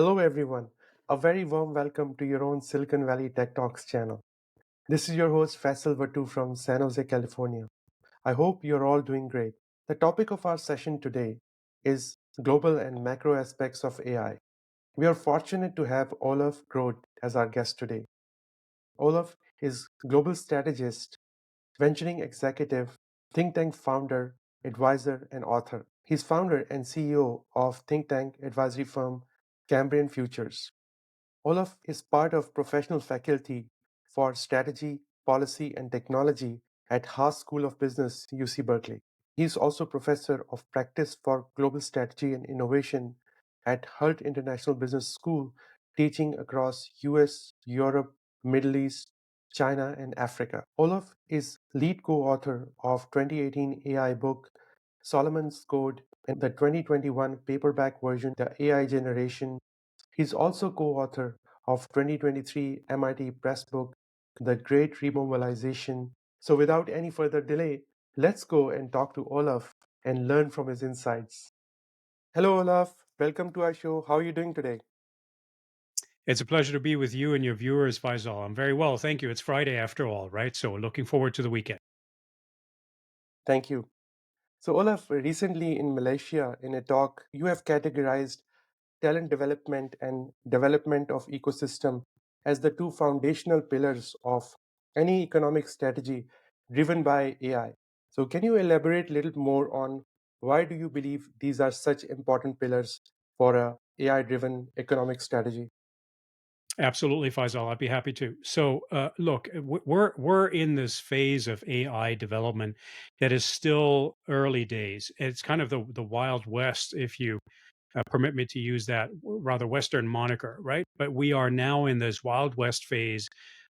Hello, everyone. A very warm welcome to your own Silicon Valley Tech Talks channel. This is your host, Faisal Vatu from San Jose, California. I hope you're all doing great. The topic of our session today is global and macro aspects of AI. We are fortunate to have Olaf Groth as our guest today. Olaf is global strategist, venturing executive, think tank founder, advisor, and author. He's founder and CEO of think tank advisory firm Cambrian Futures. Olaf is part of professional faculty for strategy, policy, and technology at Haas School of Business, UC Berkeley. He is also professor of practice for global strategy and innovation at Hult International Business School, teaching across US, Europe, Middle East, China, and Africa. Olaf is lead co-author of 2018 AI book Solomon's Code and the 2021 paperback version The AI Generation. He's also co-author of 2023 MIT Press book, The Great Remobilization. So without any further delay, let's go and talk to Olaf and learn from his insights. Hello, Olaf. Welcome to our show. How are you doing today? It's a pleasure to be with you and your viewers, Faisal. I'm very well, thank you. It's Friday after all, right? So looking forward to the weekend. Thank you. So, Olaf, recently in Malaysia, in a talk, you have categorized talent development and development of ecosystem as the two foundational pillars of any economic strategy driven by AI. So can you elaborate a little more on why do you believe these are such important pillars for a AI driven economic strategy? Absolutely, Faisal. I'd be happy to. So, look, we're in this phase of AI development that is still early days. It's kind of the Wild West, if you permit me to use that rather Western moniker, right? But we are now in this Wild West phase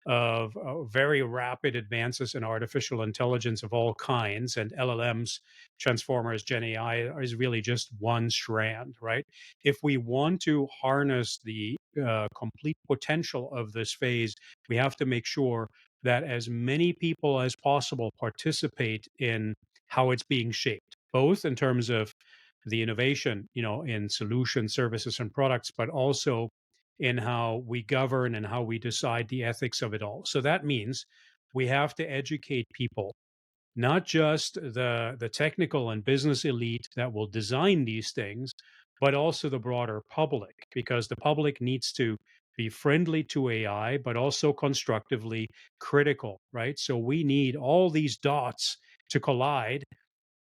of very rapid advances in artificial intelligence of all kinds, and LLMs, transformers, Gen AI is really just one strand, right? If we want to harness the complete potential of this phase, we have to make sure that as many people as possible participate in how it's being shaped, both in terms of the innovation, in solutions, services, and products, but also in how we govern and how we decide the ethics of it all. So that means we have to educate people, not just the technical and business elite that will design these things, but also the broader public, because the public needs to be friendly to AI, but also constructively critical, right? So we need all these dots to collide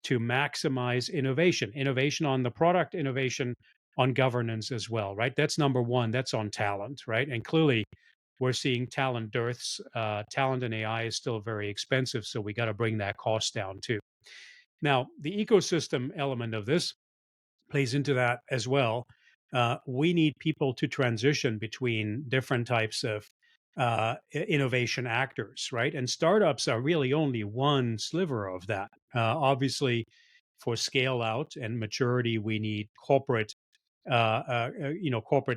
to maximize innovation on the product, innovation on governance as well, right? That's number one. That's on talent, right? And clearly, we're seeing talent dearths. Talent in AI is still very expensive, so we got to bring that cost down too. Now, the ecosystem element of this plays into that as well. We need people to transition between different types of innovation actors, right? And startups are really only one sliver of that. Obviously, for scale out and maturity, we need corporate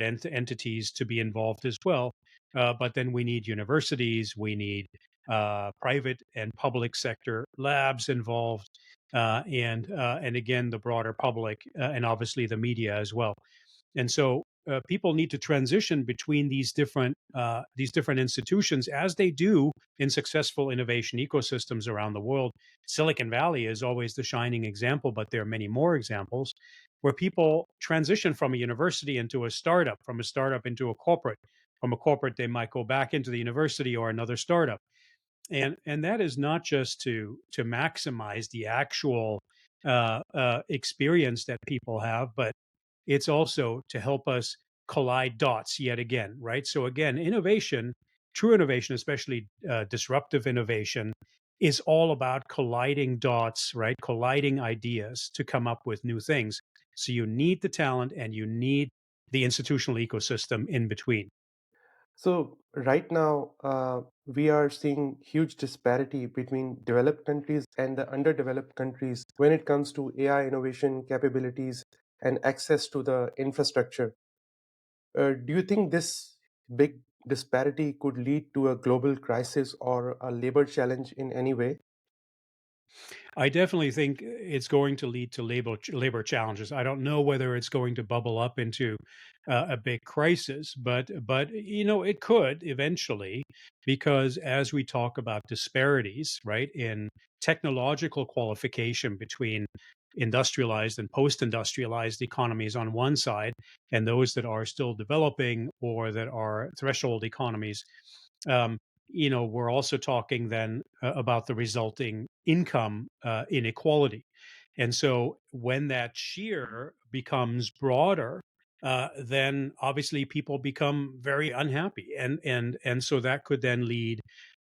entities to be involved as well. But then we need universities, we need private and public sector labs involved, and again the broader public, and obviously the media as well. And so people need to transition between these different institutions, as they do in successful innovation ecosystems around the world. Silicon Valley is always the shining example, but there are many more examples where people transition from a university into a startup, from a startup into a corporate. From a corporate, they might go back into the university or another startup, and that is not just to maximize the actual experience that people have, but it's also to help us collide dots yet again, right? So again, innovation, true innovation, especially disruptive innovation, is all about colliding dots, right? Colliding ideas to come up with new things. So you need the talent and you need the institutional ecosystem in between. So right now, we are seeing huge disparity between developed countries and the underdeveloped countries when it comes to AI innovation capabilities and access to the infrastructure. Do you think this big disparity could lead to a global crisis or a labor challenge in any way? I definitely think it's going to lead to labor challenges. I don't know whether it's going to bubble up into a big crisis, but it could eventually, because as we talk about disparities, right, in technological qualification between industrialized and post-industrialized economies on one side, and those that are still developing or that are threshold economies. Um, we're also talking then about the resulting income inequality. And so when that shear becomes broader, then obviously people become very unhappy, and so that could then lead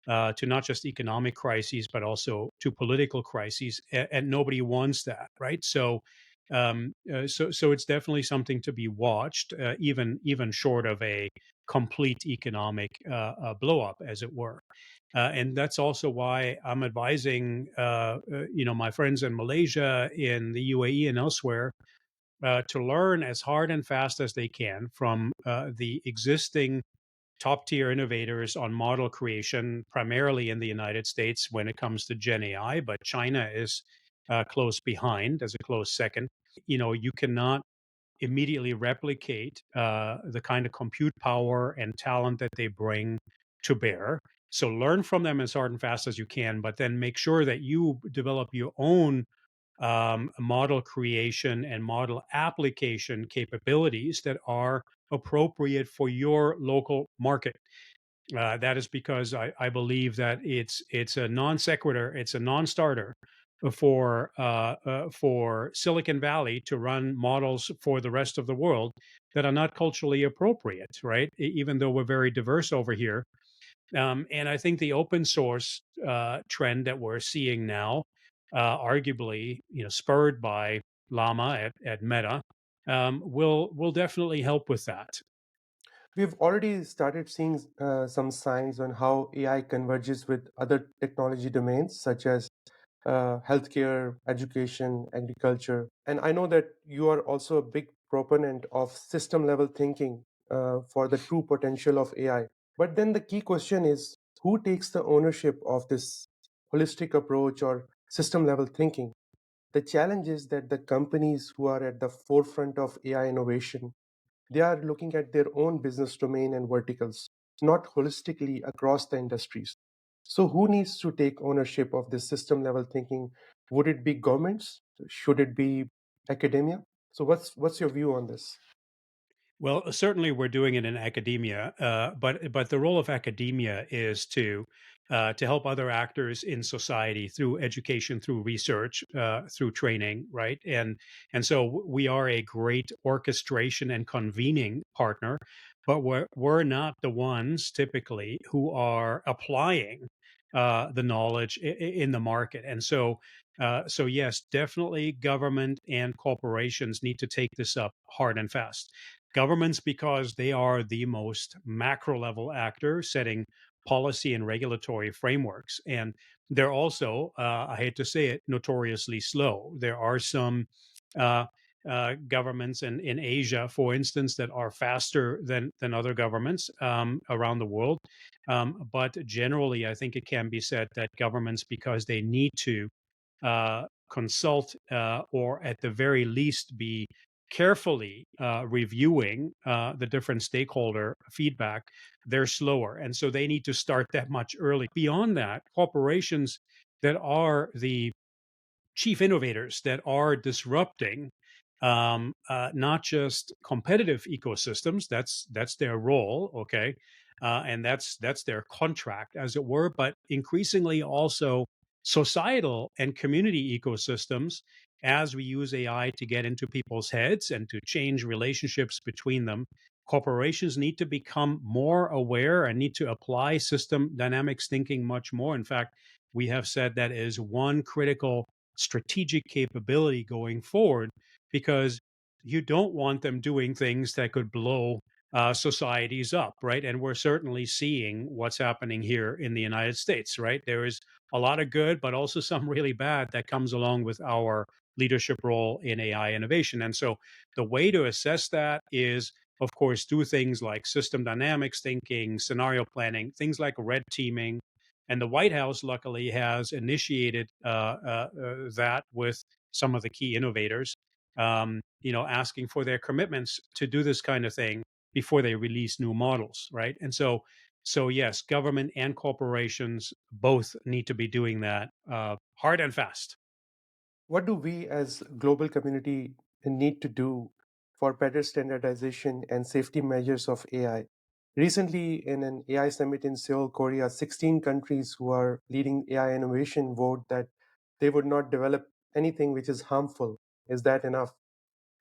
to not just economic crises but also to political crises, and nobody wants that, right? So it's definitely something to be watched, even short of a complete economic blow up, as it were. And that's also why I'm advising, my friends in Malaysia, in the UAE, and elsewhere, to learn as hard and fast as they can from the existing top tier innovators on model creation, primarily in the United States when it comes to Gen AI, but China is close behind as a close second. You cannot immediately replicate the kind of compute power and talent that they bring to bear. So learn from them as hard and fast as you can, but then make sure that you develop your own model creation and model application capabilities that are appropriate for your local market. That is because I believe that it's a non sequitur, it's a non-starter for Silicon Valley to run models for the rest of the world that are not culturally appropriate, right? Even though we're very diverse over here, and I think the open source trend that we're seeing now, arguably, spurred by Llama at Meta, will definitely help with that. We've already started seeing some signs on how AI converges with other technology domains such as healthcare, education, agriculture. And I know that you are also a big proponent of system level thinking for the true potential of AI. But then the key question is, who takes the ownership of this holistic approach or system level thinking? The challenge is that the companies who are at the forefront of AI innovation, they are looking at their own business domain and verticals, not holistically across the industries. So, who needs to take ownership of this system level thinking? Would it be governments? Should it be academia? So, what's your view on this? Well, certainly we're doing it in academia, but the role of academia is to help other actors in society through education, through research, through training, right? And so we are a great orchestration and convening partner, but we're not the ones typically who are applying the knowledge in the market. And so yes, definitely government and corporations need to take this up hard and fast. Governments, because they are the most macro level actor setting policy and regulatory frameworks. And they're also, I hate to say it, notoriously slow. There are some uh, governments in Asia, for instance, that are faster than other governments around the world. But generally, I think it can be said that governments, because they need to consult or at the very least be carefully reviewing the different stakeholder feedback, they're slower. And so they need to start that much early. Beyond that, corporations that are the chief innovators that are disrupting not just competitive ecosystems. That's their role, okay, and that's their contract, as it were. But increasingly also societal and community ecosystems, as we use AI to get into people's heads and to change relationships between them. Corporations need to become more aware and need to apply system dynamics thinking much more. In fact, we have said that is one critical strategic capability going forward, because you don't want them doing things that could blow societies up, right? And we're certainly seeing what's happening here in the United States, right? There is a lot of good, but also some really bad that comes along with our leadership role in AI innovation. And so the way to assess that is, of course, do things like system dynamics thinking, scenario planning, things like red teaming, And the White House, luckily, has initiated that with some of the key innovators, asking for their commitments to do this kind of thing before they release new models, right? And so yes, government and corporations both need to be doing that hard and fast. What do we as global community need to do for better standardization and safety measures of AI? Recently, in an AI summit in Seoul, Korea, 16 countries who are leading AI innovation vote that they would not develop anything which is harmful. Is that enough?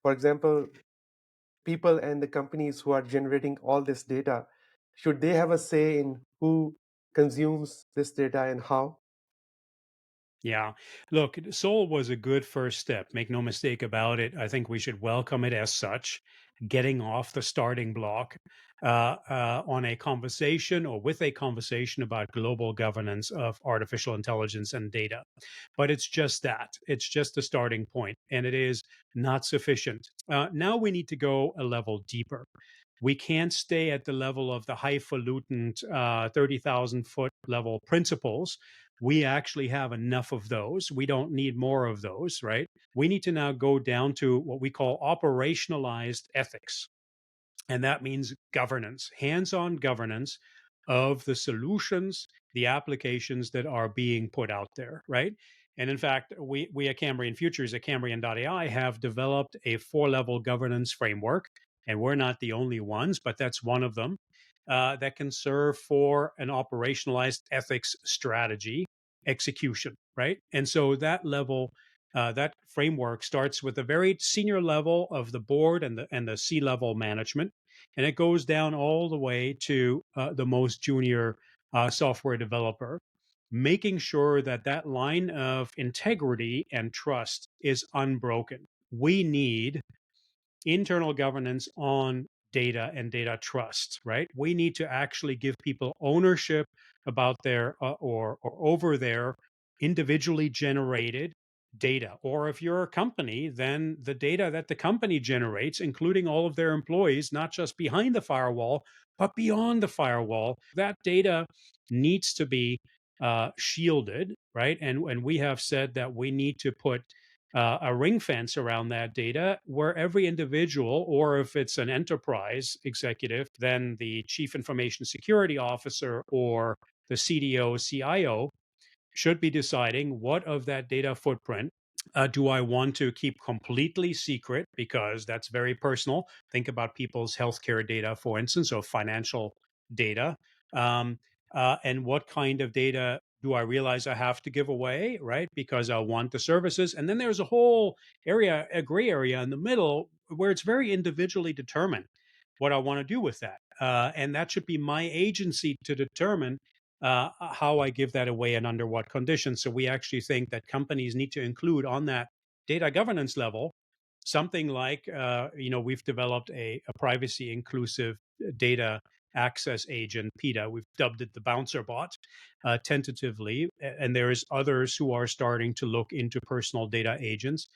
For example, people and the companies who are generating all this data, should they have a say in who consumes this data and how? Yeah. Look, Seoul was a good first step. Make no mistake about it. I think we should welcome it as such, getting off the starting block on a conversation or with a conversation about global governance of artificial intelligence and data. But it's just that. It's just the starting point, and it is not sufficient. Now we need to go a level deeper. We can't stay at the level of the highfalutin 30,000 foot level principles. We actually have enough of those. We don't need more of those, right? We need to now go down to what we call operationalized ethics. And that means governance, hands on governance of the solutions, the applications that are being put out there, right? And in fact, we at Cambrian Futures, at Cambrian.ai, have developed a four-level governance framework. And we're not the only ones, but that's one of them that can serve for an operationalized ethics strategy execution, right? And so that level that framework starts with a very senior level of the board and the C level management, and it goes down all the way to the most junior software developer, making sure that that line of integrity and trust is unbroken. We need internal governance on data and data trust, right? We need to actually give people ownership about their or over their individually generated data. Or if you're a company, then the data that the company generates, including all of their employees, not just behind the firewall, but beyond the firewall, that data needs to be shielded, right? And we have said that we need to put a ring fence around that data where every individual, or if it's an enterprise executive, then the chief information security officer or the CDO, CIO should be deciding what of that data footprint do I want to keep completely secret because that's very personal. Think about people's healthcare data, for instance, or financial data. Um, and what kind of data do I realize I have to give away, right? Because I want the services. And then there's a whole area, a gray area in the middle where it's very individually determined what I want to do with that. And that should be my agency to determine how I give that away and under what conditions. So we actually think that companies need to include on that data governance level something like, we've developed a privacy inclusive data access agent, PETA. We've dubbed it the bouncer bot tentatively. And there's others who are starting to look into personal data agents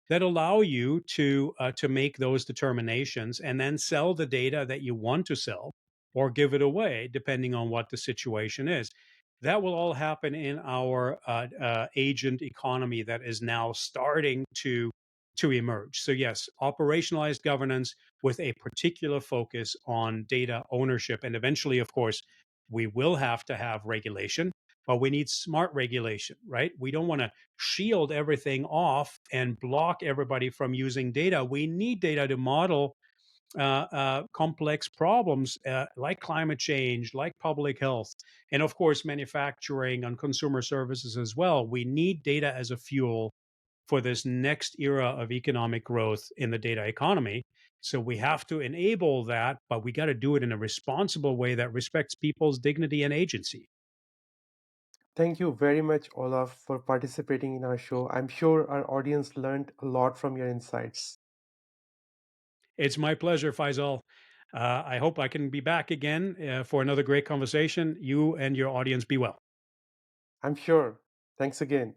that allow you to make those determinations and then sell the data that you want to sell or give it away depending on what the situation is. That will all happen in our agent economy that is now starting to emerge. So yes, operationalized governance with a particular focus on data ownership, and eventually, of course, we will have to have regulation, but we need smart regulation, right? We don't want to shield everything off and block everybody from using data. We need data to model complex problems like climate change, like public health, and of course, manufacturing and consumer services as well. We need data as a fuel for this next era of economic growth in the data economy. So we have to enable that, but we got to do it in a responsible way that respects people's dignity and agency. Thank you very much, Olaf, for participating in our show. I'm sure our audience learned a lot from your insights. It's my pleasure, Faisal. I hope I can be back again for another great conversation. You and your audience be well. I'm sure. Thanks again.